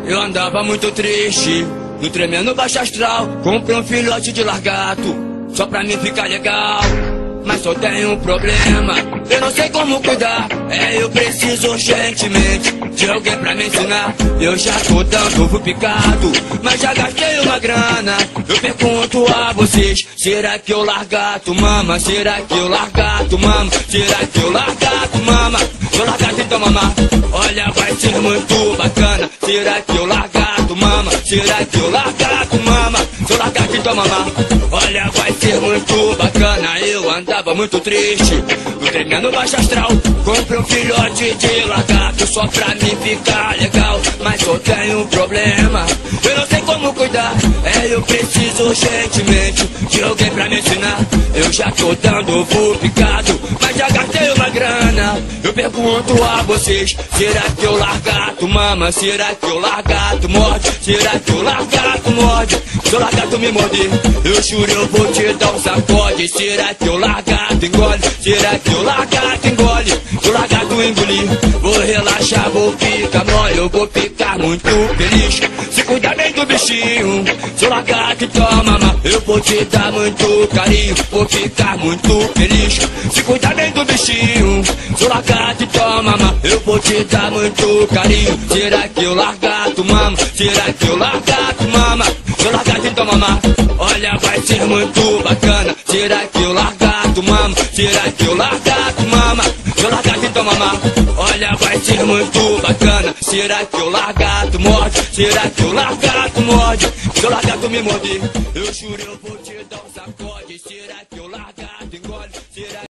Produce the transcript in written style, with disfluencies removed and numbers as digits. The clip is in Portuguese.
Eu andava muito triste, no tremendo baixo astral. Comprei um filhote de largato, só pra mim ficar legal. Mas só tenho um problema, eu não sei como cuidar. Eu preciso urgentemente de alguém pra me ensinar. Eu já tô dando ovo picado, mas já gastei uma grana. Eu pergunto a vocês, será que eu largato mama? Será que eu largato mama? Será que eu largato mama? Se eu largato então mamar, olha, vai ser muito bacana. Será que eu largato mama? Será que eu largato mama? Se eu largato então mamar, olha, vai ser muito bacana. Eu andava muito triste, no tremendo baixo astral. Comprei um filhote de lagarto só pra mim ficar legal. Mas eu tenho um problema, eu não sei como cuidar. Eu preciso urgentemente de alguém pra me ensinar. Eu já tô dando ovo picado, mas já gastei uma grana. Eu pergunto a vocês, será que eu largato mama? Será que eu largato morde? Será que eu largato morde? Se eu largato me morder, eu juro eu vou te dar um sacode. Será que eu largato engole? Será que eu largato engole? Se eu largato engolir, vou relaxar, vou ficar mole. Eu vou ficar muito feliz se cuidar bem do bichinho. Se eu largato toma mama, eu vou te dar muito carinho. Vou ficar muito feliz se cuidar bem do bichinho. Se eu largato toma mama, eu vou te dar muito carinho. Será que eu largato mama? Será que eu largato mama? Se eu largato então mamar, olha, vai ser muito bacana. Será que eu largato mama? Será que eu largato mama? Se eu largato então mamar, olha, vai ser muito bacana. Será que eu largato morde? Será que eu largato morde? Se eu largato me morder, eu juro eu vou te dar um sacode. Será que